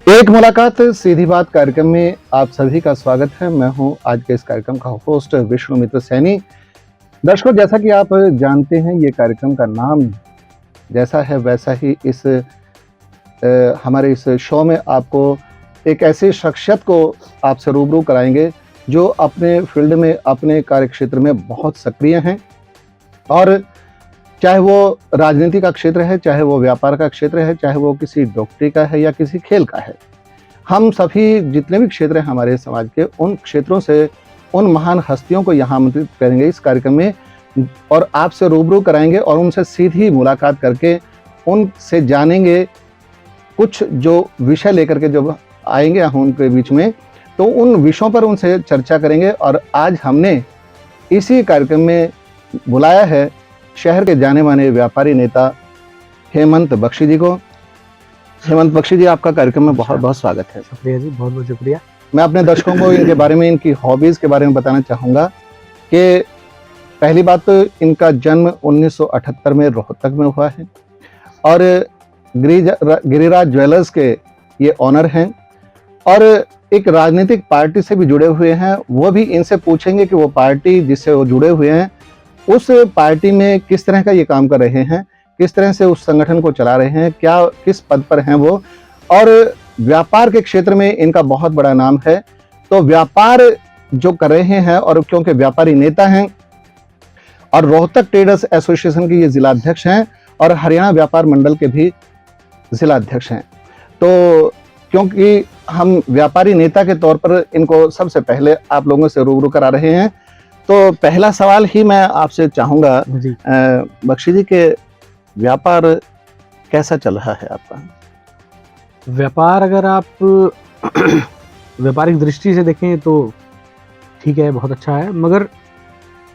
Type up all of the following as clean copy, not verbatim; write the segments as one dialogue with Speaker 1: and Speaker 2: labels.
Speaker 1: एक मुलाकात सीधी बात कार्यक्रम में आप सभी का स्वागत है। मैं हूं आज के इस कार्यक्रम का होस्ट विष्णुमित्र सैनी। दर्शकों, जैसा कि आप जानते हैं, ये कार्यक्रम का नाम जैसा है वैसा ही हमारे इस शो में आपको एक ऐसी शख्सियत को आपसे रूबरू कराएंगे जो अपने फील्ड में, अपने कार्यक्षेत्र में बहुत सक्रिय हैं। और चाहे वो राजनीति का क्षेत्र है, चाहे वो व्यापार का क्षेत्र है, चाहे वो किसी डॉक्टरी का है या किसी खेल का है, हम सभी जितने भी क्षेत्र हैं हमारे समाज के, उन क्षेत्रों से उन महान हस्तियों को यहाँ आमंत्रित करेंगे इस कार्यक्रम में और आपसे रूबरू कराएंगे और उनसे सीधी मुलाकात करके उनसे जानेंगे कुछ जो विषय लेकर के जब आएंगे हम उनके बीच में, तो उन विषयों पर उनसे चर्चा करेंगे। और आज हमने इसी कार्यक्रम में बुलाया है शहर के जाने माने व्यापारी नेता हेमंत बख्शी जी को। हेमंत बख्शी जी, आपका कार्यक्रम में बहुत बहुत स्वागत है।
Speaker 2: शुक्रिया जी, बहुत बहुत शुक्रिया।
Speaker 1: मैं अपने दर्शकों को इनके बारे में, इनकी हॉबीज़ के बारे में बताना चाहूँगा कि पहली बात तो इनका जन्म 1978 में रोहतक में हुआ है और गिरिराज ज्वेलर्स के ये ऑनर हैं और एक राजनीतिक पार्टी से भी जुड़े हुए हैं। वो भी इनसे पूछेंगे कि वो पार्टी जिससे वो जुड़े हुए हैं उस पार्टी में किस तरह का ये काम कर रहे हैं, किस तरह से उस संगठन को चला रहे हैं, क्या किस पद पर हैं वो। और व्यापार के क्षेत्र में इनका बहुत बड़ा नाम है, तो व्यापार जो कर रहे हैं और क्योंकि व्यापारी नेता हैं और रोहतक ट्रेडर्स एसोसिएशन के ये जिलाध्यक्ष हैं और हरियाणा व्यापार मंडल के भी जिलाध्यक्ष हैं। तो क्योंकि हम व्यापारी नेता के तौर पर इनको सबसे पहले आप लोगों से रूबरू करा रहे हैं, तो पहला सवाल ही मैं आपसे चाहूँगा बख्शी जी के व्यापार कैसा चल रहा है आपका?
Speaker 2: व्यापार अगर आप व्यापारिक दृष्टि से देखें तो ठीक है, बहुत अच्छा है, मगर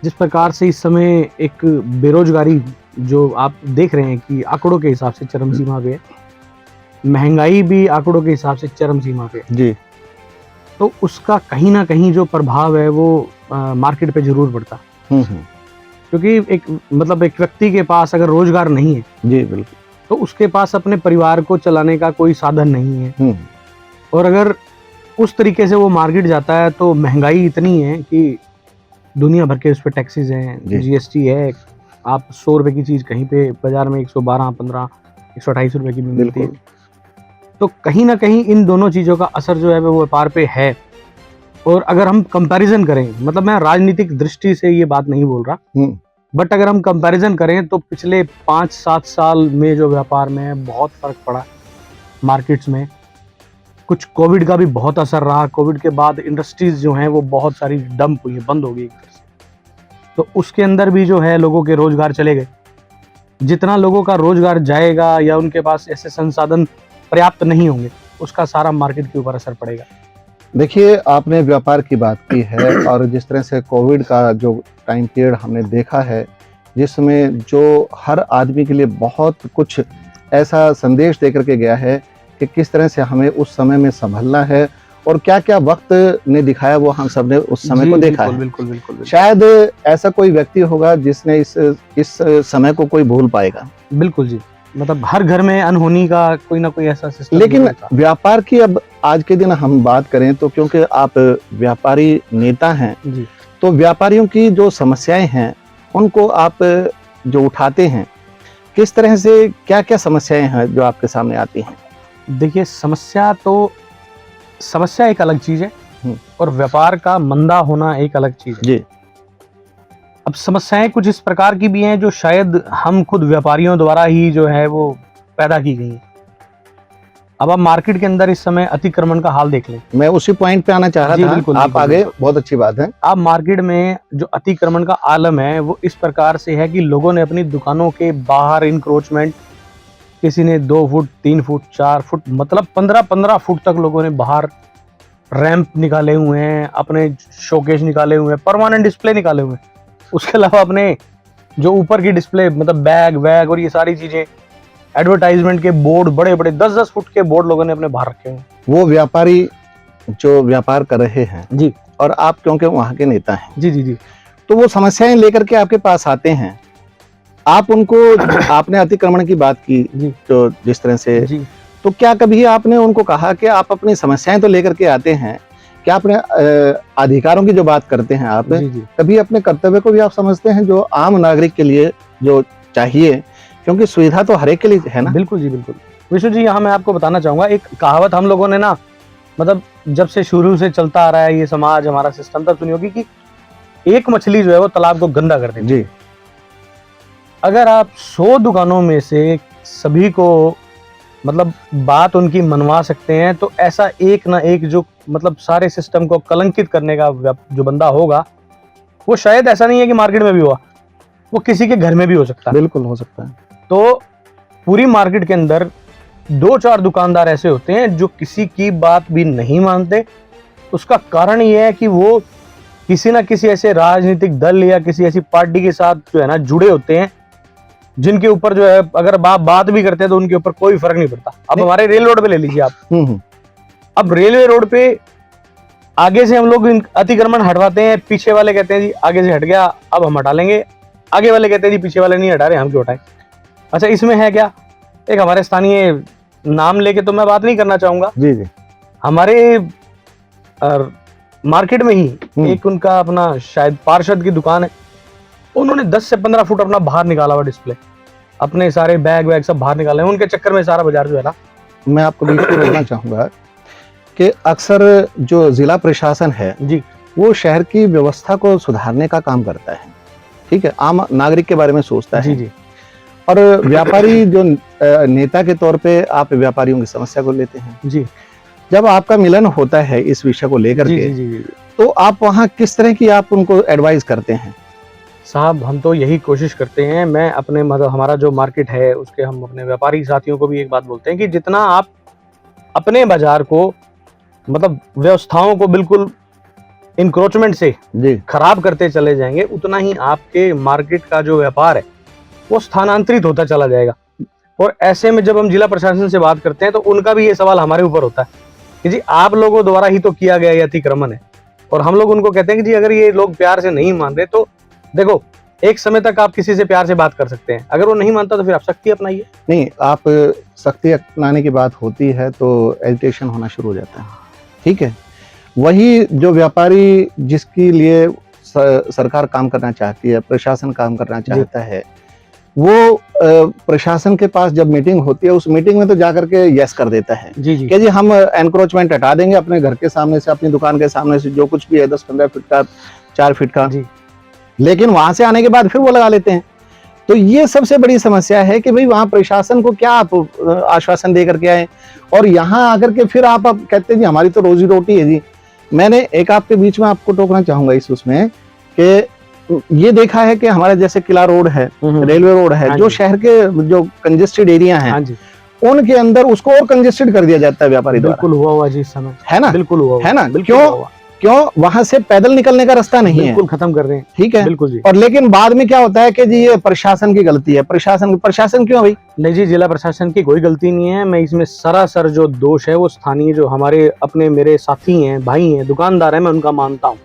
Speaker 2: जिस प्रकार से इस समय एक बेरोजगारी जो आप देख रहे हैं कि आंकड़ों के हिसाब से चरम सीमा पे है, महंगाई भी आंकड़ों के हिसाब से चरम सीमा पे
Speaker 1: जी,
Speaker 2: तो उसका कहीं ना कहीं जो प्रभाव है वो मार्केट पे जरूर पड़ता। क्योंकि एक व्यक्ति के पास अगर रोजगार नहीं है
Speaker 1: जी बिल्कुल,
Speaker 2: तो उसके पास अपने परिवार को चलाने का कोई साधन नहीं है। और अगर उस तरीके से वो मार्केट जाता है तो महंगाई इतनी है कि दुनिया भर के उस पर टैक्सेस हैं, जीएसटी है। आप 100 रुपए की चीज कहीं पे बाजार में 112, 15, 128 रुपए की भी मिलती है। तो कहीं ना कहीं इन दोनों चीजों का असर जो है वो व्यापार पे है। और अगर हम कंपैरिजन करें, मतलब मैं राजनीतिक दृष्टि से ये बात नहीं बोल रहा, बट अगर हम कंपैरिजन करें तो पिछले 5-7 साल में जो व्यापार में है बहुत फर्क पड़ा मार्केट्स में। कुछ कोविड का भी बहुत असर रहा। कोविड के बाद इंडस्ट्रीज जो हैं वो बहुत सारी डंप हुई, बंद हो गई एक तरह से। तो उसके अंदर भी जो है लोगों के रोजगार चले गए। जितना लोगों का रोजगार जाएगा या उनके पास ऐसे संसाधन पर्याप्त नहीं होंगे, उसका सारा मार्केट के ऊपर असर पड़ेगा।
Speaker 1: देखिए, आपने व्यापार की बात की है और जिस तरह से कोविड का जो टाइम पीरियड हमने देखा है, जिसमें जो हर आदमी के लिए बहुत कुछ ऐसा संदेश दे करके गया है कि किस तरह से हमें उस समय में संभलना है और क्या क्या वक्त ने दिखाया, वो हम सब ने उस समय को देखा है।
Speaker 2: बिल्कुल।
Speaker 1: शायद ऐसा कोई व्यक्ति होगा जिसने इस समय को कोई भूल पाएगा।
Speaker 2: बिल्कुल जी, मतलब हर घर में अनहोनी का कोई ना कोई ऐसा सिस्टम।
Speaker 1: लेकिन व्यापार की अब आज के दिन हम बात करें तो क्योंकि आप व्यापारी नेता हैं जी, तो व्यापारियों की जो समस्याएं हैं उनको आप जो उठाते हैं, किस तरह से, क्या क्या समस्याएं हैं जो आपके सामने आती हैं?
Speaker 2: देखिए, समस्या एक अलग चीज है और व्यापार का मंदा होना एक अलग चीज है जी। अब समस्याएं कुछ इस प्रकार की भी हैं जो शायद हम खुद व्यापारियों द्वारा ही जो है वो पैदा की गई हैं। अब आप मार्केट के अंदर इस समय अतिक्रमण का हाल देख लें।
Speaker 1: मैं उसी पॉइंट पे आना चाह रहा था। बिल्कुल, आप आगे, बहुत अच्छी बात है।
Speaker 2: आप मार्केट में जो अतिक्रमण का आलम है वो इस प्रकार से है कि लोगों ने अपनी दुकानों के बाहर इंक्रोचमेंट, किसी ने 2 फुट, 3 फुट, 4 फुट, मतलब 15-15 फुट तक लोगों ने बाहर रैंप निकाले हुए हैं, अपने शोकेस निकाले हुए हैं, परमानेंट डिस्प्ले निकाले हुए हैं। उसके अलावा अपने जो ऊपर की डिस्प्ले, मतलब बैग वैग और ये सारी चीजें, एडवर्टाइजमेंट के बोर्ड, बड़े बड़े 10-10 फुट के बोर्ड लोगों ने अपने बाहर रखे हैं।
Speaker 1: वो व्यापारी जो व्यापार कर रहे हैं
Speaker 2: जी,
Speaker 1: और आप क्योंकि वहाँ के नेता हैं
Speaker 2: जी,
Speaker 1: तो वो समस्याएं लेकर के आपके पास आते हैं। आप उनको, आपने अतिक्रमण की बात की, तो जिस तरह से तो क्या कभी आपने उनको कहा कि आप अपनी समस्याएं तो लेकर के आते हैं, क्या आपने अधिकारों की जो बात करते हैं आप,
Speaker 2: जी जी
Speaker 1: कभी अपने कर्तव्य को भी आप समझते हैं जो आम नागरिक के लिए जो चाहिए, क्योंकि सुविधा तो हर एक के लिए है ना?
Speaker 2: बिल्कुल जी बिल्कुल। विशु जी, यहाँ मैं आपको बताना चाहूंगा, एक कहावत हम लोगों ने ना, मतलब जब से शुरू से चलता आ रहा है ये समाज, हमारा सिस्टम, तब सुनी होगी कि एक मछली जो है वो तालाब को गंदा कर देती है।
Speaker 1: जी
Speaker 2: अगर आप 100 दुकानों में से सभी को मतलब बात उनकी मनवा सकते हैं, तो ऐसा एक ना एक जो मतलब सारे सिस्टम को कलंकित करने का जो बंदा होगा, वो शायद ऐसा नहीं है कि मार्केट में भी हुआ, वो किसी के घर में भी हो सकता है।
Speaker 1: बिल्कुल हो सकता है।
Speaker 2: तो पूरी मार्केट के अंदर 2-4 दुकानदार ऐसे होते हैं जो किसी की बात भी नहीं मानते। उसका कारण ये है कि वो किसी ना किसी ऐसे राजनीतिक दल या किसी ऐसी पार्टी के साथ जो है ना जुड़े होते हैं, जिनके ऊपर जो है अगर बात भी करते हैं तो उनके ऊपर कोई फर्क नहीं पड़ता। अब हमारे रेल रोड पे ले लीजिए आप, अब रेलवे रोड पे आगे से हम लोग अतिक्रमण हटवाते हैं, पीछे वाले कहते हैं जी आगे से हट गया, अब हम हटा लेंगे। आगे वाले कहते हैं जी पीछे वाले नहीं हटा रहे, हम क्यों हटाएं। अच्छा, इसमें है क्या, एक हमारे स्थानीय नाम लेके तो मैं बात नहीं करना चाहूंगा,
Speaker 1: जी जी
Speaker 2: हमारे मार्केट में ही एक उनका अपना शायद पार्षद की दुकान है, उन्होंने 10 से 15 फुट अपना बाहर निकाला हुआ डिस्प्ले, अपने सारे बैग सब बाहर निकाले हैं। उनके चक्कर में सारा बाजार जो है ना,
Speaker 1: मैं आपको बीच में रोकना चाहूंगा कि अक्सर जो जिला प्रशासन है
Speaker 2: जी,
Speaker 1: वो शहर की व्यवस्था को सुधारने का काम करता है, ठीक है, आम नागरिक के बारे में सोचता
Speaker 2: जी
Speaker 1: है।
Speaker 2: जी
Speaker 1: और व्यापारी जो नेता के तौर पे आप व्यापारियों की समस्या को लेते हैं,
Speaker 2: जी
Speaker 1: जब आपका मिलन होता है इस विषय को लेकर
Speaker 2: जी
Speaker 1: के,
Speaker 2: जी जी
Speaker 1: तो आप वहाँ किस तरह की आप उनको एडवाइस करते हैं?
Speaker 2: साहब, हम तो यही कोशिश करते हैं, मैं अपने मतलब हमारा जो मार्केट है उसके हम अपने व्यापारी साथियों को भी एक बात बोलते हैं कि जितना आप अपने बाजार को मतलब व्यवस्थाओं को बिल्कुल इंक्रोचमेंट से
Speaker 1: जी
Speaker 2: खराब करते चले जाएंगे, उतना ही आपके मार्केट का जो व्यापार है वो स्थानांतरित होता चला जाएगा। और ऐसे में जब हम जिला प्रशासन से बात करते हैं तो उनका भी ये सवाल हमारे ऊपर होता है कि जी आप लोगों द्वारा ही तो किया गया ये अतिक्रमण है। और हम लोग उनको कहते हैं कि जी अगर ये लोग प्यार से नहीं मान रहे तो देखो, एक समय तक आप किसी से प्यार से बात कर सकते हैं, अगर वो नहीं मानता तो फिर आप सख्ती अपनाइए।
Speaker 1: नहीं, आप सख्ती अपनाने की बात होती है तो एजिटेशन होना शुरू हो जाता है, ठीक है। वही जो व्यापारी जिसके लिए सरकार काम करना चाहती है, प्रशासन काम करना चाहता है, वो प्रशासन के पास जब मीटिंग होती है, उस मीटिंग में तो जाकर के यस कर देता है
Speaker 2: जी जी
Speaker 1: कि जी हम एनक्रोचमेंट हटा देंगे अपने घर के सामने से, अपनी दुकान के सामने से, जो कुछ भी है 10-15 फीट का, 4 फीट का,
Speaker 2: जी
Speaker 1: लेकिन वहां से आने के बाद फिर वो लगा लेते हैं। तो ये सबसे बड़ी समस्या है कि भाई वहां प्रशासन को क्या आप आश्वासन दे करके आए, और यहाँ आकर के फिर आप कहते हैं जी हमारी तो रोजी रोटी है जी। मैंने एक आपके बीच में आपको टोकना चाहूंगा इस उसमें कि ये देखा है कि हमारे जैसे किला रोड है, रेलवे रोड है,
Speaker 2: हाँ
Speaker 1: जो
Speaker 2: जी।
Speaker 1: शहर के जो कंजेस्टेड एरिया हैं,
Speaker 2: हाँ जी,
Speaker 1: उनके अंदर उसको और कंजेस्टेड कर दिया जाता है व्यापारी द्वारा,
Speaker 2: बिल्कुल हुआ जी इस समय,
Speaker 1: है ना?
Speaker 2: बिल्कुल हुआ
Speaker 1: है ना?
Speaker 2: बिल्कुल
Speaker 1: क्यों?
Speaker 2: हुआ,
Speaker 1: क्यों? वहां से पैदल निकलने का रास्ता नहीं है,
Speaker 2: बिल्कुल खत्म कर रहे हैं,
Speaker 1: ठीक है।
Speaker 2: बिल्कुल जी।
Speaker 1: और लेकिन बाद में क्या होता है कि जी ये प्रशासन की गलती है, प्रशासन क्यों भाई?
Speaker 2: नहीं जी, जिला प्रशासन की कोई गलती नहीं है। मैं इसमें सरासर जो दोष है वो स्थानीय जो हमारे अपने मेरे साथी हैं, भाई हैं, दुकानदार हैं, मैं उनका मानता हूँ।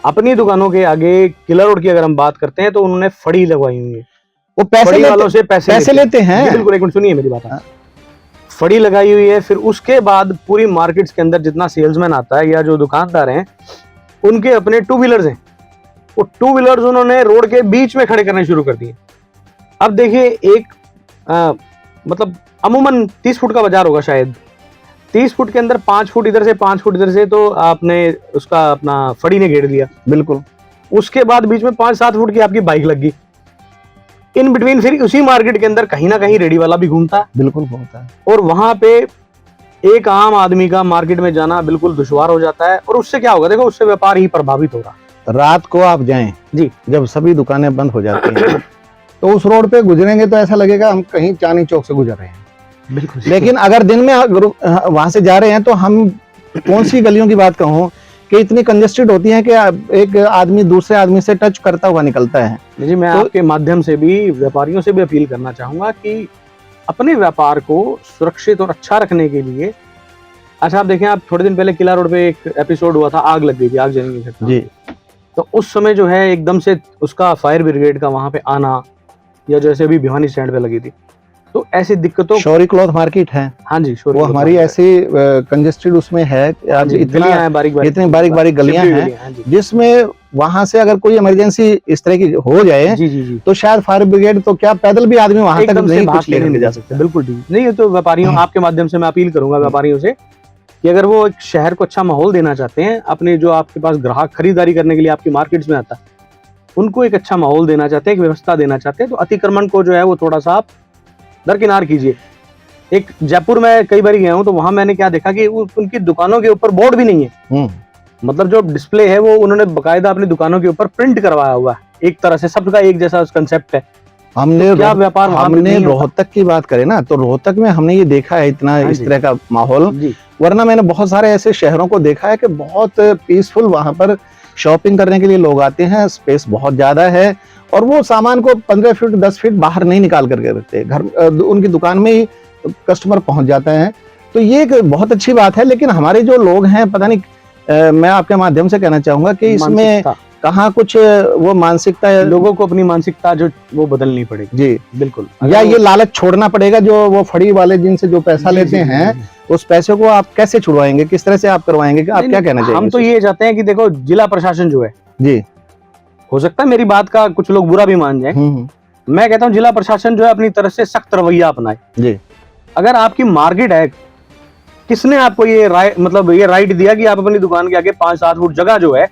Speaker 2: अपनी दुकानों के आगे किला रोड की अगर हम बात करते हैं तो उन्होंने फड़ी लगवाई हुई है,
Speaker 1: वो पैसे
Speaker 2: फड़ी वालों
Speaker 1: लेते,
Speaker 2: से पैसे
Speaker 1: लेते हैं।
Speaker 2: जी बिल्कुल, एक मिनट सुनिए मेरी बात।
Speaker 1: हाँ।
Speaker 2: फड़ी लगाई हुई है, फिर उसके बाद पूरी मार्केट्स के अंदर जितना सेल्समैन आता है या जो दुकानदार हैं, उनके अपने 2 व्हीलर्स हैं, वो 2 व्हीलर्स उन्होंने रोड के बीच में खड़े करने शुरू कर दिए। अब देखिए, एक मतलब अमूमन 30 फुट का बाजार होगा शायद, 30 फुट के अंदर 5 फुट इधर से 5 फुट इधर से, तो आपने उसका अपना फड़ी ने घेर दिया।
Speaker 1: बिल्कुल।
Speaker 2: उसके बाद बीच में 5-7 फुट की आपकी बाइक लग गई। इन बिटवीन फिर उसी मार्केट के अंदर कहीं ना कहीं रेडी वाला भी घूमता है,
Speaker 1: बिल्कुल होता है।
Speaker 2: और वहां पे एक आम आदमी का मार्केट में जाना बिल्कुल दुश्वार हो जाता है। और उससे क्या होगा, देखो उससे व्यापार ही प्रभावित हो रहा है।
Speaker 1: रात को आप जाएं
Speaker 2: जी,
Speaker 1: जब सभी दुकानें बंद हो जाती हैं तो उस रोड पे गुजरेंगे तो ऐसा लगेगा हम कहीं चांदनी चौक से गुजर रहे हैं,
Speaker 2: बिल्कुल।
Speaker 1: लेकिन अगर दिन में वहां से जा रहे हैं तो हम कौन सी गलियों की बात कहूँ कि इतनी कंजेस्टेड होती है कि एक आदमी दूसरे आदमी से टच करता हुआ निकलता है।
Speaker 2: जी, मैं आपके माध्यम से भी व्यापारियों से भी अपील करना चाहूंगा कि अपने व्यापार को सुरक्षित और अच्छा रखने के लिए, अच्छा आप देखें, आप थोड़े दिन पहले किला रोड पे एक एपिसोड हुआ था, आग लग गई थी, आगजनी की घटना।
Speaker 1: जी।
Speaker 2: तो उस समय जो है एकदम से उसका फायर ब्रिगेड का वहां पे आना, या जैसे अभी भिवानी स्टैंड पे लगी थी, तो ऐसी दिक्कतों,
Speaker 1: शौरी क्लॉथ मार्केट है,
Speaker 2: हाँ जी,
Speaker 1: वो हमारी ऐसी कंजेस्टेड उसमें है कि आज इतनी बारीक बारीक गलियां हैं जिसमें वहां से अगर कोई इमरजेंसी इस तरह की हो जाए
Speaker 2: जी जी जी,
Speaker 1: तो शायद फायर ब्रिगेड तो क्या पैदल भी आदमी वहां तक नहीं कुछ लेकर जा सकता।
Speaker 2: बिल्कुल ठीक नहीं। ये तो व्यापारियों, आपके माध्यम से मैं अपील करूंगा व्यापारियों से कि अगर वो एक शहर को अच्छा माहौल देना चाहते हैं, अपने जो आपके पास ग्राहक खरीदारी करने के लिए आपकी मार्केट्स में आता है, उनको एक अच्छा माहौल देना चाहते हैं, एक व्यवस्था देना चाहते हैं, तो अतिक्रमण को जो है वो थोड़ा सा आप दरकिनार कीजिए। एक जयपुर में कई बार गया हूँ, तो वहां मैंने क्या देखा कि उनकी दुकानों के ऊपर बोर्ड भी नहीं है, मतलब जो डिस्प्ले है वो उन्होंने बकायदा अपनी दुकानों के ऊपर प्रिंट करवाया हुआ है, एक तरह से सबका एक जैसा कंसेप्ट है।
Speaker 1: हमने
Speaker 2: क्या व्यापार
Speaker 1: हमने रोहतक की बात करें ना, तो रोहतक में हमने ये देखा है इतना इस तरह का माहौल, वरना मैंने बहुत सारे ऐसे शहरों को देखा है कि बहुत पीसफुल वहां पर शॉपिंग करने के लिए लोग आते हैं, स्पेस बहुत ज्यादा है और वो सामान को 15 फीट 10 फीट बाहर नहीं निकाल करके रखते, घर उनकी दुकान में ही कस्टमर पहुंच जाते हैं। तो ये एक बहुत अच्छी बात है, लेकिन हमारे जो लोग हैं पता नहीं, मैं आपके माध्यम से कहना चाहूंगा कि इसमें कहाँ कुछ वो मानसिकता है,
Speaker 2: लोगों को अपनी मानसिकता जो वो बदलनी पड़ेगी। जी बिल्कुल,
Speaker 1: या ये लालच छोड़ना पड़ेगा, जो वो फड़ी वाले जिनसे जो पैसा लेते हैं उस पैसे को आप कैसे छुड़वाएंगे, किस तरह से आप करवाएंगे, आप क्या कहना चाहिए?
Speaker 2: हम तो ये चाहते हैं कि देखो जिला प्रशासन जो है, जी हो सकता है मेरी बात का कुछ लोग बुरा भी मान जाए, मैं कहता हूँ जिला प्रशासन जो है अपनी तरफ से सख्त रवैया अपनाए। जी अगर आपकी मार्केट है, किसने आपको ये ये राइट दिया कि आप अपनी दुकान के आगे 5-7 फुट जगह जो है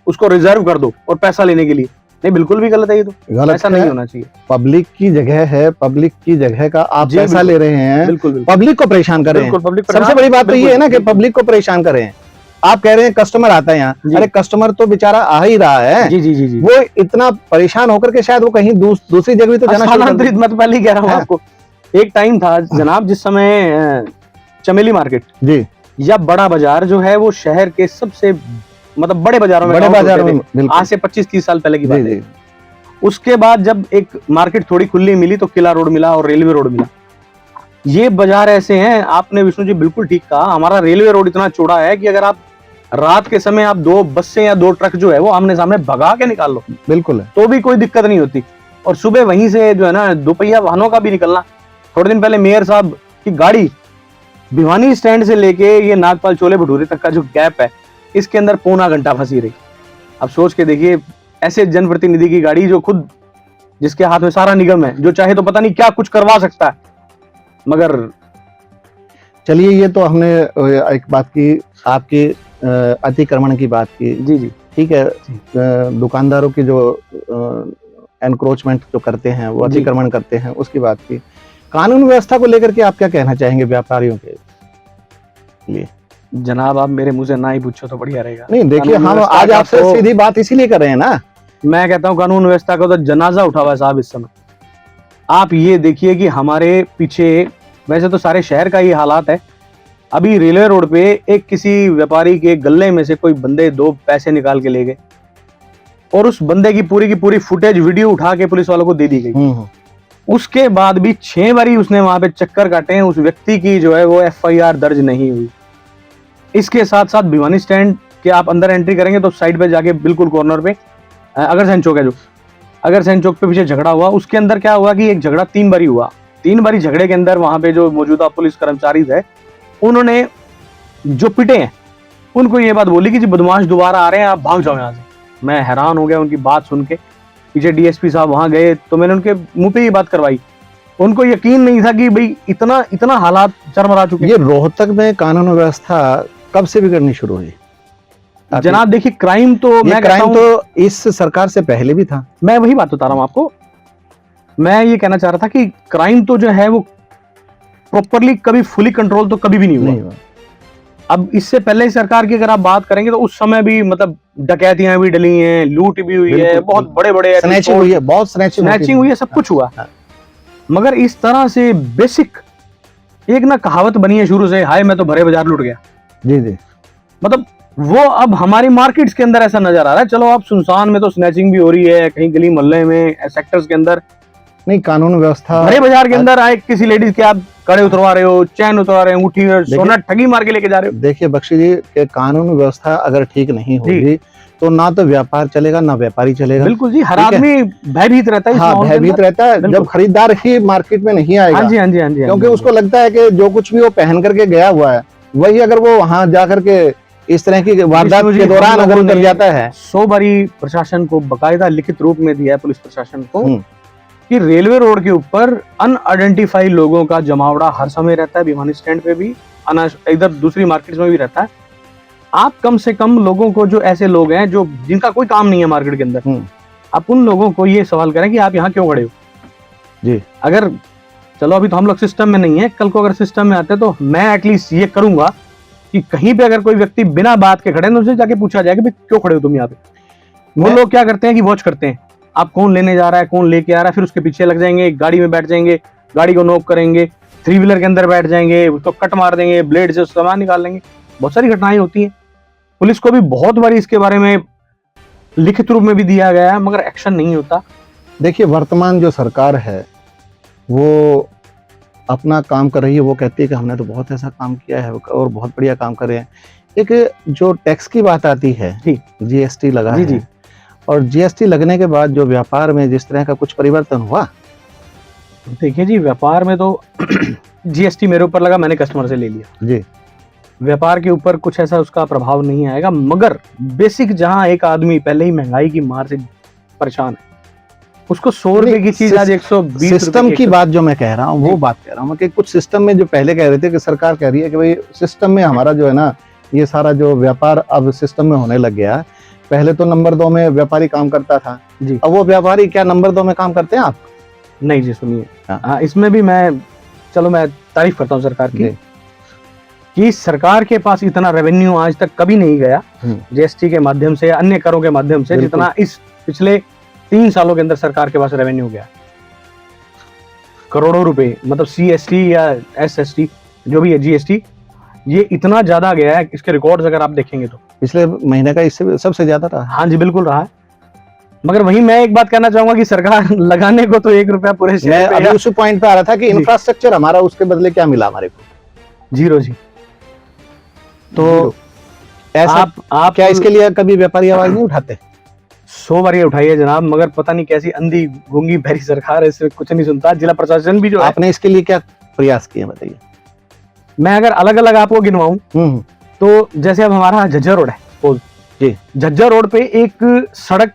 Speaker 2: उसको रिजर्व कर दो और पैसा लेने के लिए? नहीं, बिल्कुल भी गलत है, ये तो गलत, ऐसा नहीं होना चाहिए।
Speaker 1: पब्लिक की जगह है, पब्लिक की जगह का आप पैसा ले रहे हैं, बिल्कुल पब्लिक को परेशान कर रहे हैं। सबसे बड़ी बात तो ये है ना कि पब्लिक को परेशान कर रहे हैं। आप कह रहे हैं कस्टमर आता है यहाँ, अरे कस्टमर तो बेचारा आ ही रहा है, जी जी जी, वो इतना परेशान होकर के शायद वो कहीं दूसरी जगह भी तो जाना
Speaker 2: स्थानांतरित, मैं तो पहले ही कह रहा हूँ आपको। एक टाइम था जनाब जिस समय चमेली मार्केट जी या बड़ा बाजार जो है वो शहर के सबसे मतलब बड़े बाजारों में आज से 25-30 साल पहले की बात है। उसके बाद जब एक मार्केट थोड़ी खुली मिली तो किला रोड मिला और रेलवे रोड मिला। ये बाजार ऐसे हैं, आपने विष्णु जी बिल्कुल ठीक कहा, हमारा रेलवे रोड इतना चौड़ा है कि अगर आप रात के समय आप 2 बसें या 2 ट्रक जो है वो आमने सामने भगा के निकाल लो, बिल्कुल है, तो भी कोई दिक्कत नहीं होती। और सुबह वहीं से जो है ना 2 पहिया वाहनों का भी निकलना। थोड़े दिन पहले मेयर साहब की गाड़ी भिवानी स्टैंड से लेके ये नागपाल छोले भटूरे तक का जो गैप है, इसके अंदर पौना घंटा फंसी रही। अब सोच के देखिए, ऐसे जनप्रतिनिधि की गाड़ी जो खुद, जिसके हाथ में सारा निगम है, जो चाहे तो पता नहीं क्या कुछ करवा सकता है। मगर
Speaker 1: चलिए, ये तो हमने एक बात की, आपके अतिक्रमण की बात की, जी जी ठीक है, दुकानदारों की जो एनक्रोचमेंट जो करते हैं, वो अतिक्रमण करते हैं, उसकी बात की। कानून व्यवस्था को लेकर के आप क्या कहना चाहेंगे व्यापारियों के लिए?
Speaker 2: जनाब आप मेरे मुंह से ना ही पूछो तो बढ़िया रहेगा।
Speaker 1: नहीं देखिए, हम आज आपसे सीधी बात इसीलिए कर रहे हैं ना।
Speaker 2: मैं कहता हूँ कानून व्यवस्था का तो जनाजा उठा हुआ है साहब इस समय। आप ये देखिए कि हमारे पीछे, वैसे तो सारे शहर का ये हालात है, अभी रेलवे रोड पे एक किसी व्यापारी के गले में से कोई बंदे 2 पैसे निकाल के ले गए और उस बंदे की पूरी फुटेज वीडियो उठा के पुलिस वालों को दे दी गई। उसके बाद भी 6 बारी उसने वहां पे चक्कर काटे हैं, उस व्यक्ति की जो है वो FIR दर्ज नहीं हुई। इसके साथ साथ भिवानी स्टैंड के आप अंदर एंट्री करेंगे तो साइड पे जाके बिल्कुल कॉर्नर पे अग्रसेन चौक है, जो अग्रसेन चौक पे पीछे झगड़ा हुआ। उसके अंदर क्या हुआ कि एक झगड़ा 3 बारी हुआ। 3 बारी झगड़े के अंदर वहां पे जो मौजूदा पुलिस कर्मचारी थे, उन्होंने जो पिटे हैं उनको ये बात बोली कि जी बदमाश दोबारा आ रहे हैं, आप भाग जाओ यहाँ से। मैं हैरान हो गया उनकी बात सुन के। पीछे DSP साहब वहां गए तो मैंने उनके मुंह पे ये बात करवाई। उनको यकीन नहीं था कि भाई इतना हालात चरमरा चुके।
Speaker 1: ये रोहतक में कानून व्यवस्था कब से बिगड़नी शुरू हुई?
Speaker 2: जनाब देखिए, क्राइम तो
Speaker 1: इस सरकार से पहले भी था।
Speaker 2: मैं वही बात बता रहा हूँ आपको। मैं ये कहना चाह रहा था कि क्राइम तो जो है वो प्रॉपरली कभी फुली कंट्रोल तो कभी भी नहीं हुआ। अब इससे पहले सरकार की अगर आप बात करेंगे तो उस समय भी मतलब डकैतियां भी डली हैं, लूट भी हुई है, बहुत बड़े
Speaker 1: स्नैचिंग हुई है, बहुत
Speaker 2: स्नैचिंग हुई है, सब कुछ हुआ। मगर इस तरह से बेसिक एक ना कहावत बनी है शुरू से, हाय मैं तो भरे बाजार लुट गया।
Speaker 1: जी जी,
Speaker 2: मतलब वो अब हमारी मार्केट्स के अंदर ऐसा नजर आ रहा है। चलो आप सुनसान में तो स्नैचिंग भी हो रही है, कहीं गली मोहल्ले में सेक्टर्स के अंदर
Speaker 1: नहीं, कानून व्यवस्था
Speaker 2: भरे बाजार के अंदर आए किसी लेडीज के आप कड़े उतरवा रहे हो, चैन उतरवा रहे हो, अंगूठी और सोना ठगी मार के लेके जा रहे हो।
Speaker 1: देखिए बख्शी जी, के कानून व्यवस्था अगर ठीक नहीं होगी तो ना तो व्यापार चलेगा ना व्यापारी चलेगा।
Speaker 2: बिल्कुल जी, हर
Speaker 1: ठीक है?
Speaker 2: आदमी भयभीत रहता है इस
Speaker 1: हाँ,
Speaker 2: माहौल के
Speaker 1: भयभीत
Speaker 2: अंदर।
Speaker 1: रहता है,
Speaker 2: बिल्कुल।
Speaker 1: जब खरीदार ही मार्केट में नहीं आएगा।
Speaker 2: हाँ जी, हाँ जी, हाँ जी, हाँ
Speaker 1: क्योंकि
Speaker 2: जी।
Speaker 1: उसको लगता है कि जो कुछ भी वो पहन करके गया हुआ है, वही अगर वो वहां जा करके इस तरह की वारदात
Speaker 2: विष्णु जी,
Speaker 1: के
Speaker 2: हम
Speaker 1: दौरान अगर
Speaker 2: लोगों
Speaker 1: उतर
Speaker 2: ने
Speaker 1: जाता है।
Speaker 2: 100 बारी प्रशासन को बकायदा लिखित रूप में दिया है, पुलिस प्रशासन को,
Speaker 1: हम्म,
Speaker 2: कि रेलवे रोड के ऊपर अनआइडेंटिफाइड लोगों का जमावड़ा हर समय रहता है, भिवानी स्टैंड पे भी, इधर दूसरी मार्केट्स में भी रहता है। आप कम से कम लोगों को, जो ऐसे लोग हैं जो जिनका कोई काम नहीं है मार्केट के अंदर, आप उन लोगों को ये सवाल करें कि आप यहाँ क्यों खड़े हो
Speaker 1: जी।
Speaker 2: अगर, चलो अभी तो हम लोग सिस्टम में नहीं है, कल को अगर सिस्टम में आते तो मैं एटलीस्ट ये करूंगा कि कहीं पे अगर कोई व्यक्ति बिना बात के खड़े हैं तो उससे जाके पूछा जाए कि भाई क्यों खड़े हो तुम यहाँ पे। वो लोग क्या करते हैं कि वॉच करते हैं, आप कौन लेने जा रहा है, कौन लेके आ रहा है, फिर उसके पीछे लग जाएंगे, गाड़ी में बैठ जाएंगे, गाड़ी को नॉक करेंगे, 3 व्हीलर के अंदर बैठ जाएंगे, उसको कट मार देंगे, ब्लेड से सामान निकाल लेंगे। बहुत सारी घटनाएं होती हैं। पुलिस को भी बहुत बार इसके बारे में लिखित रूप में भी दिया गया है, मगर एक्शन नहीं होता।
Speaker 1: देखिए, वर्तमान जो सरकार है वो अपना काम कर रही है। वो कहती है कि हमने तो बहुत ऐसा काम किया है और बहुत बढ़िया काम कर रहे हैं। एक जो टैक्स की बात आती है, जीएसटी लगा
Speaker 2: जी,
Speaker 1: है, और जीएसटी लगने के बाद जो व्यापार में जिस तरह का कुछ परिवर्तन हुआ।
Speaker 2: देखिए जी, व्यापार में तो जीएसटी मेरे ऊपर लगा, मैंने कस्टमर से ले लिया
Speaker 1: जी।
Speaker 2: व्यापार के ऊपर कुछ ऐसा उसका प्रभाव नहीं आएगा, मगर बेसिक जहां एक आदमी पहले ही महंगाई की मार से परेशान है, उसको 100 रुपए की चीज आज 120
Speaker 1: सिस्टम की बात जो मैं कह रहा हूँ वो बात कह रहा हूँ कि कुछ सिस्टम में जो पहले कह रहे थे कि सरकार कह रही है कि भाई सिस्टम में हमारा जो है ना, ये सारा जो व्यापार अब सिस्टम में होने लग गया। पहले तो नंबर 2 में व्यापारी काम करता था
Speaker 2: जी।
Speaker 1: अब वो व्यापारी क्या नंबर 2 में काम करते हैं आप?
Speaker 2: नहीं जी, सुनिए,
Speaker 1: हाँ।
Speaker 2: इसमें भी मैं तारीफ करता हूँ सरकार की, कि सरकार के पास इतना रेवेन्यू आज तक कभी नहीं गया जीएसटी के माध्यम से या अन्य करों के माध्यम से, जितना इस पिछले 3 सालों के अंदर सरकार के पास रेवेन्यू गया। करोड़ों रुपए, मतलब सीएसटी या एसएसटी जो भी है, जीएसटी, ये इतना ज्यादा गया है, इसके रिकॉर्ड्स अगर आप देखेंगे तो
Speaker 1: पिछले महीने का इससे सबसे ज्यादा रहा।
Speaker 2: हाँ जी, बिल्कुल रहा है। मगर वहीं मैं एक बात कहना चाहूंगा कि सरकार लगाने को तो 1 रुपया पूरे शहर पे,
Speaker 1: मैं उसी पॉइंट पे आ रहा था कि इंफ्रास्ट्रक्चर हमारा, उसके बदले क्या मिला हमारे को?
Speaker 2: 0 जी।
Speaker 1: तो ऐसा आप क्या इसके लिए कभी व्यापारी आवाज नहीं उठाते?
Speaker 2: 100 बार ये उठाई है जनाब, मगर पता नहीं कैसी अंधी गूंगी बहरी सरकार है, इससे कुछ नहीं सुनता। जिला प्रशासन भी जो है,
Speaker 1: आपने इसके लिए क्या प्रयास किए बताइए?
Speaker 2: मैं अगर अलग अलग आपको गिनवाऊं तो जैसे अब हमारा झज्जर रोड है जी, झज्जर रोड पे एक सड़क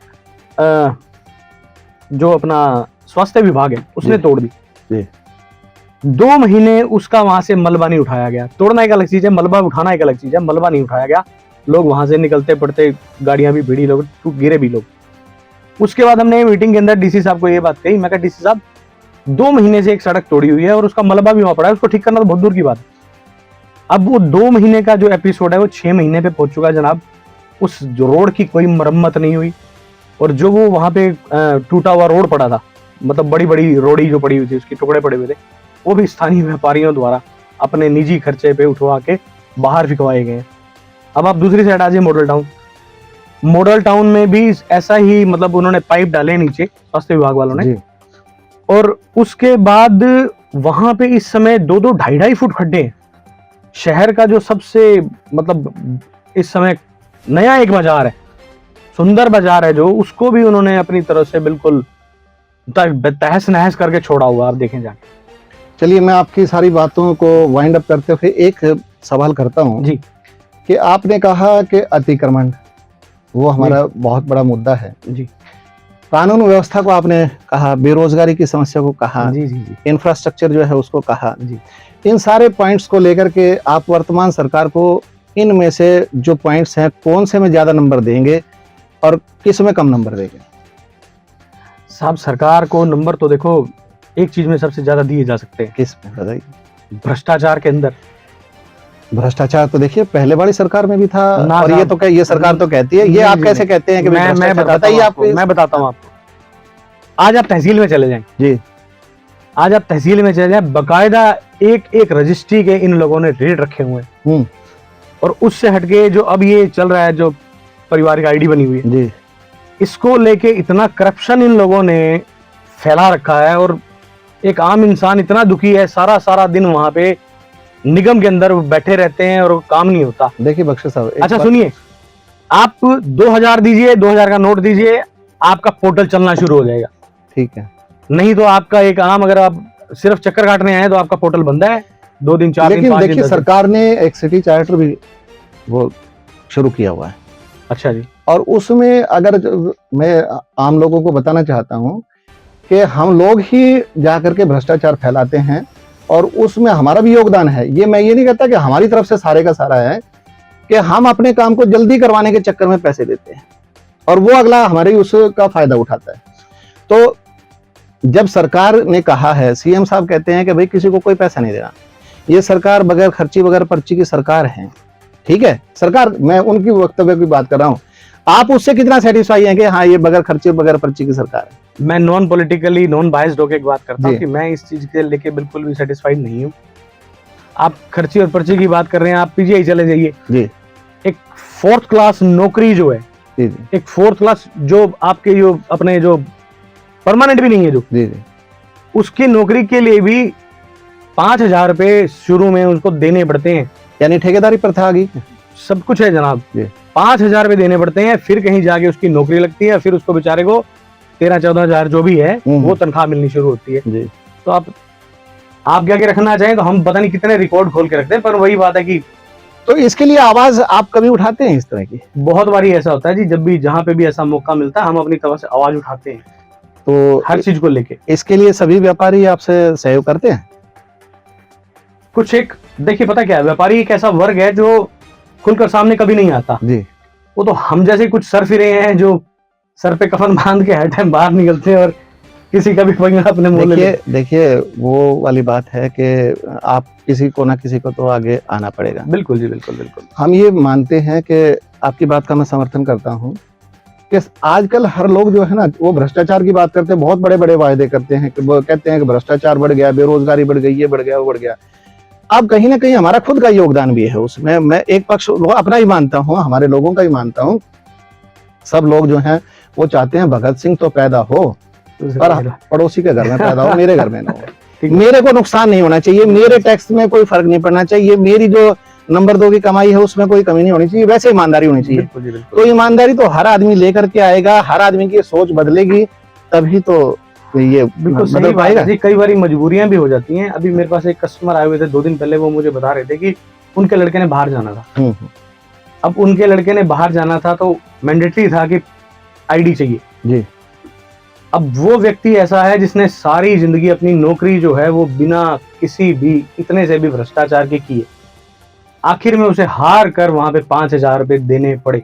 Speaker 2: जो अपना स्वास्थ्य विभाग है उसने तोड़ दी। 2 महीने उसका वहां से मलबा नहीं उठाया गया। तोड़ना एक अलग चीज है, मलबा उठाना एक अलग चीज है। मलबा नहीं उठाया गया, लोग वहां से निकलते पड़ते, गाड़ियां भी भिड़ी, लोग गिरे भी लोग। उसके बाद हमने मीटिंग के अंदर डीसी साहब को ये बात कही, मैं कहा डीसी साहब 2 महीने से एक सड़क तोड़ी हुई है और उसका मलबा भी वहां पड़ा है, उसको ठीक करना तो बहुत दूर की बात है। अब वो 2 महीने का जो एपिसोड है वो 6 महीने पे पहुंच चुका है जनाब। उस जो रोड की कोई मरम्मत नहीं हुई, और जो वो वहां पे टूटा हुआ रोड पड़ा था, मतलब बड़ी बड़ी रोड़ी जो पड़ी हुई थी, उसके टुकड़े पड़े हुए थे, वो भी स्थानीय व्यापारियों द्वारा अपने निजी खर्चे पे उठवा के बाहर फिकवाए गए। अब आप दूसरी साइड आ जाइए, मॉडल टाउन में भी ऐसा ही, मतलब उन्होंने पाइप डाले नीचे, स्वास्थ्य विभाग वालों ने, और उसके बाद वहां पे इस समय 2-2, 2.5 फुट खड्डे हैं। शहर का जो सबसे, मतलब इस समय नया एक बाजार है, सुंदर बाजार है, जो उसको भी उन्होंने अपनी तरफ से बिल्कुल तहस नहस करके छोड़ा हुआ, आप देखें जाके।
Speaker 1: चलिए, मैं आपकी सारी बातों को वाइंड अप करते हुए एक सवाल करता हूं
Speaker 2: जी,
Speaker 1: कि आपने कहा कि अतिक्रमण वो हमारा बहुत बड़ा मुद्दा है
Speaker 2: जी,
Speaker 1: कानून व्यवस्था को आपने कहा, बेरोजगारी की समस्या को कहा,
Speaker 2: जी, जी, जी,
Speaker 1: इंफ्रास्ट्रक्चर जो है उसको कहा,
Speaker 2: जी।
Speaker 1: इन सारे पॉइंट्स को लेकर के आप वर्तमान सरकार को इनमें से जो पॉइंट्स हैं, कौन से में ज्यादा नंबर देंगे और किस में कम नंबर देंगे?
Speaker 2: साहब, सरकार को नंबर तो देखो एक चीज में सबसे ज्यादा दिए जा सकते हैं।
Speaker 1: किस में बताइए?
Speaker 2: भ्रष्टाचार के अंदर।
Speaker 1: भ्रष्टाचार तो देखिए पहले वाली सरकार में भी था, और ये तो ये सरकार तो कहती है, ये आप कैसे कहते हैं कि
Speaker 2: मैं बताइए आपको, मैं बताता हूँ आपको। आज आप तहसील में चले जाएं जी, आज आप तहसील में चले जाएं, बकायदा एक रजिस्ट्री के इन लोगों ने रेट रखे हुए हैं। और उससे हटके जो अब ये चल रहा है, जो पारिवारिक आईडी बनी हुई है जी, इसको लेके इतना करप्शन इन लोगों ने फैला रखा है, और एक आम इंसान इतना दुखी है, सारा दिन वहां पे निगम के अंदर बैठे रहते हैं और काम नहीं होता।
Speaker 1: देखिए बख्शी साहब,
Speaker 2: अच्छा सुनिए, आप 2000 दीजिए, 2000 का नोट दीजिए, आपका पोर्टल चलना शुरू हो जाएगा।
Speaker 1: ठीक है।
Speaker 2: नहीं तो आपका एक आम, अगर आप सिर्फ चक्कर काटने आए तो आपका पोर्टल बंद है 2 दिन 4 दिन 5 दिन।
Speaker 1: लेकिन देखिए सरकार ने एक सिटी चार्टर भी वो शुरू किया हुआ है।
Speaker 2: अच्छा जी।
Speaker 1: और उसमें अगर मैं आम लोगों को बताना चाहता हूं कि हम लोग ही जाकर के भ्रष्टाचार फैलाते हैं और उसमें हमारा भी योगदान है। मैं ये नहीं कहता कि हमारी तरफ से सारे का सारा है, कि हम अपने काम को जल्दी करवाने के चक्कर में पैसे देते हैं और वो अगला हमारे उसका फायदा उठाता है। तो जब सरकार ने कहा है, सीएम साहब कहते हैं कि भाई किसी को कोई पैसा नहीं देना, ये सरकार बगैर खर्ची बगैर पर्ची की सरकार है। ठीक है, सरकार, मैं उनकी वक्तव्य की बात कर रहा हूं, आप उससे कितना सेटिस्फाई हैं कि हाँ ये बगैर खर्चे बगैर पर्ची की सरकार है?
Speaker 2: मैं नॉन पॉलिटिकली नॉन बायस्ड होकर एक बात करता हूँ कि मैं इस चीज के लेके बिल्कुल भी सेटिस्फाइड नहीं हूँ। आप खर्ची और पर्ची की बात कर रहे हैं, आप पीजीआई चले जाइए जी, एक 4th क्लास नौकरी जो है जी, एक 4th क्लास जो आपके जो अपने जो परमानेंट भी नहीं है जो जी, उसकी नौकरी के लिए भी 5000 रुपए शुरू में उसको देने पड़ते हैं।
Speaker 1: यानी ठेकेदारी प्रथा आ गई,
Speaker 2: सब कुछ है जनाब। 5000 रुपए देने पड़ते हैं, फिर कहीं जाके उसकी नौकरी लगती है, फिर उसको बेचारे को 13-14 हजार जो भी है वो तनख्वाह मिलनी शुरू होती है जी। तो आप क्या क्या रखना चाहें तो हम पता नहीं कितने रिकॉर्ड खोल के रखते हैं, पर वही बात है कि
Speaker 1: तो इसके लिए आवाज आप कभी उठाते हैं इस तरह की?
Speaker 2: बहुत बारी ऐसा होता है जी, जब भी जहां पे भी ऐसा मौका मिलता है हम अपनी तरफ से आवाज उठाते हैं तो हर चीज को लेके।
Speaker 1: इसके लिए सभी व्यापारी आपसे सहयोग करते हैं?
Speaker 2: कुछ एक देखिए, पता क्या है, व्यापारी एक ऐसा वर्ग है जो खुलकर सामने कभी नहीं आता जी। वो तो हम जैसे कुछ सर फिरे हैं जो सर पे कफन बांध के हर टाइम बाहर निकलते हैं और किसी का भी पंगा अपने मुंह ले।
Speaker 1: देखिए वो वाली बात है कि आप किसी को ना किसी को तो आगे आना पड़ेगा।
Speaker 2: बिल्कुल जी, बिल्कुल बिल्कुल।
Speaker 1: हम ये मानते हैं कि आपकी बात का मैं समर्थन करता हूँ कि आजकल हर लोग जो है ना वो भ्रष्टाचार की बात करते हैं, बहुत बड़े बड़े वायदे करते हैं कि वो कहते हैं कि भ्रष्टाचार बढ़ गया, बेरोजगारी बढ़ गई, ये बढ़ गया, वो बढ़ गया। अब कहीं ना कहीं हमारा खुद का योगदान भी है उसमें। मैं एक पक्ष अपना ही मानता हूँ, हमारे लोगों का ही मानता हूँ। सब लोग जो हैं वो चाहते हैं भगत सिंह तो पैदा हो पर पड़ोसी के घर में पैदा हो, मेरे घर में ना हो। मेरे को नुकसान नहीं होना चाहिए, मेरे टैक्स में कोई फर्क नहीं पड़ना चाहिए, मेरी जो नंबर 2 की कमाई है उसमें कोई कमी नहीं होनी चाहिए, वैसे ईमानदारी होनी चाहिए। तो ईमानदारी तो हर आदमी लेकर के आएगा, हर आदमी की सोच बदलेगी, तभी तो ये
Speaker 2: बदल पाएगा जी। कई बार मजबूरियां भी हो जाती हैं। अभी मेरे पास एक कस्टमर आए हुए थे 2 दिन पहले, वो मुझे बता रहे थे कि उनके लड़के ने बाहर जाना था। अब उनके लड़के ने बाहर जाना था तो मैंडेटरी था कि आईडी चाहिए जी। अब वो व्यक्ति ऐसा है जिसने सारी जिंदगी अपनी नौकरी जो है वो बिना किसी भी इतने से भी भ्रष्टाचार के किए, आखिर में उसे हार कर वहां पे 5000 रुपए देने पड़े।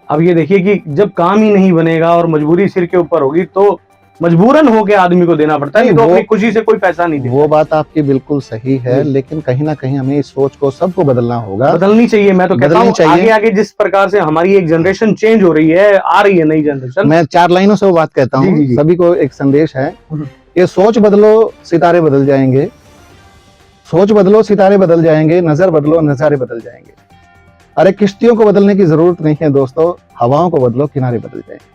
Speaker 2: अब ये देखिए कि जब काम ही नहीं बनेगा और मजबूरी सिर के ऊपर होगी तो मजबूरन होके आदमी को देना पड़ता है, तो अपनी खुशी से कोई पैसा नहीं देता।
Speaker 1: वो बात आपकी बिल्कुल सही है, लेकिन कहीं ना कहीं हमें इस सोच को सबको बदलना होगा,
Speaker 2: बदलनी चाहिए। मैं तो कहता हूं आगे आगे जिस प्रकार से हमारी एक जनरेशन चेंज हो रही है, आ रही है नई जनरेशन।
Speaker 1: मैं 4 लाइनों से वो बात कहता हूँ, सभी को एक संदेश है, ये सोच बदलो सितारे बदल जाएंगे, सोच बदलो सितारे बदल जाएंगे, नजर बदलो नजारे बदल जाएंगे। अरे किश्तियों को बदलने की जरूरत नहीं है दोस्तों, हवाओं को बदलो किनारे बदल जाएंगे।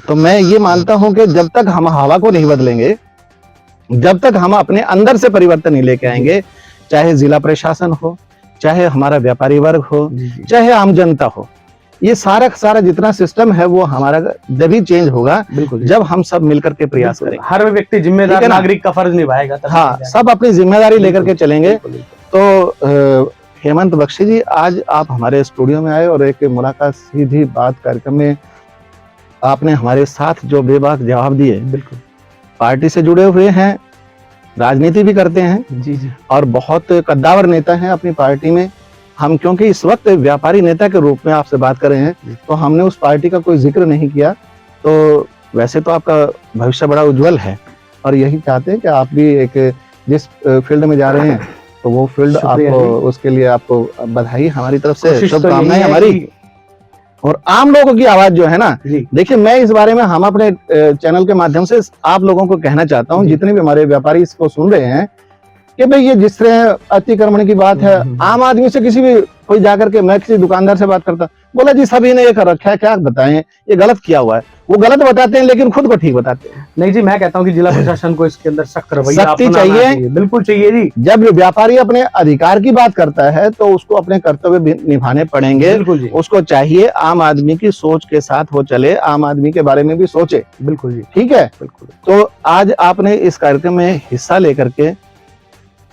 Speaker 1: तो मैं ये मानता हूं कि जब तक हम हवा को नहीं बदलेंगे, जब तक हम अपने अंदर से परिवर्तन नहीं लेके आएंगे, चाहे जिला प्रशासन हो, चाहे हमारा व्यापारी वर्ग हो, चाहे आम जनता हो, ये सारा जितना सिस्टम है वो हमारा जब ही चेंज होगा जब हम सब मिलकर के प्रयास करेंगे।
Speaker 2: हर व्यक्ति जिम्मेदार नागरिक का फर्ज निभाएगा।
Speaker 1: हाँ, सब अपनी जिम्मेदारी लेकर के चलेंगे। तो हेमंत बख्शी जी, आज आप हमारे स्टूडियो में आए और एक मुलाकात सीधी बात कार्यक्रम में आपने हमारे साथ जो बेबाक जवाब दिए।
Speaker 2: बिल्कुल,
Speaker 1: पार्टी से जुड़े हुए हैं, राजनीति भी करते हैं
Speaker 2: जी जी, और
Speaker 1: बहुत कद्दावर नेता हैं अपनी पार्टी में। हम क्योंकि इस वक्त व्यापारी नेता के रूप में आपसे बात कर रहे हैं तो हमने उस पार्टी का कोई जिक्र नहीं किया। तो वैसे तो आपका भविष्य बड़ा उज्जवल है और यही चाहते हैं कि आप भी एक जिस फील्ड में जा रहे हैं तो वो फील्ड आपको, उसके लिए आपको बधाई हमारी तरफ से, शुभकामनाएं हमारी। और आम लोगों की आवाज जो है ना, देखिए मैं इस बारे में हम अपने चैनल के माध्यम से आप लोगों को कहना चाहता हूं, जितने भी हमारे व्यापारी इसको सुन रहे हैं, कि भाई ये जिस तरह अतिक्रमण की बात है, आम आदमी से किसी भी कोई जाकर के, मैं किसी दुकानदार से बात करता, बोला जी सभी ने ये कर रखा है, क्या बताएं, ये गलत किया हुआ है। वो गलत बताते हैं लेकिन खुद को ठीक बताते हैं।
Speaker 2: नहीं जी, मैं कहता हूँ कि जिला प्रशासन को इसके अंदर सख्त रवैया
Speaker 1: सख्ती
Speaker 2: अपनाना
Speaker 1: चाहिए।
Speaker 2: बिल्कुल चाहिए जी।
Speaker 1: जब व्यापारी अपने अधिकार की बात करता है तो उसको अपने कर्तव्य भी निभाने पड़ेंगे।
Speaker 2: बिल्कुल जी,
Speaker 1: उसको चाहिए आम आदमी की सोच के साथ वो चले, आम आदमी के बारे में भी सोचे।
Speaker 2: बिल्कुल जी,
Speaker 1: ठीक है।
Speaker 2: बिल्कुल।
Speaker 1: तो आज आपने इस कार्यक्रम में हिस्सा लेकर के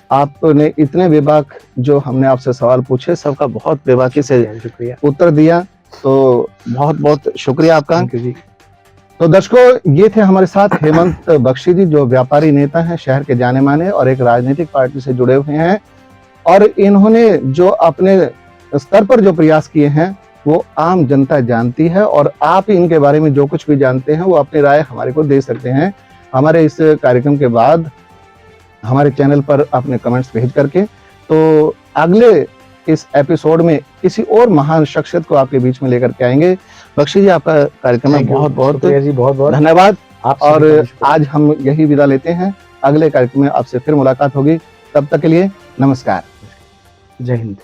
Speaker 1: आपने इतने बेबाक जो हमने आपसे सवाल पूछे सबका बहुत बेबाकी से
Speaker 2: शुक्रिया,
Speaker 1: उत्तर दिया, तो बहुत बहुत शुक्रिया आपका।
Speaker 2: थैंक यू जी।
Speaker 1: तो दर्शकों, ये थे हमारे साथ हेमंत बख्शी जी, जो व्यापारी नेता हैं, शहर के जाने माने और एक राजनीतिक पार्टी से जुड़े हुए हैं, और इन्होंने जो अपने स्तर पर जो प्रयास किए हैं वो आम जनता जानती है, और आप इनके बारे में जो कुछ भी जानते हैं वो अपनी राय हमारे को दे सकते हैं हमारे इस कार्यक्रम के बाद हमारे चैनल पर अपने कमेंट्स भेज करके। तो अगले इस एपिसोड में किसी और महान शख्सियत को आपके बीच में लेकर के आएंगे। बख्शी जी, आपका कार्यक्रम में बहुत बहुत
Speaker 2: जी, बहुत बहुत
Speaker 1: धन्यवाद। और
Speaker 2: शुक्रिया।
Speaker 1: आज हम यही विदा लेते हैं, अगले कार्यक्रम में आपसे फिर मुलाकात होगी। तब तक के लिए नमस्कार।
Speaker 2: जय हिंद।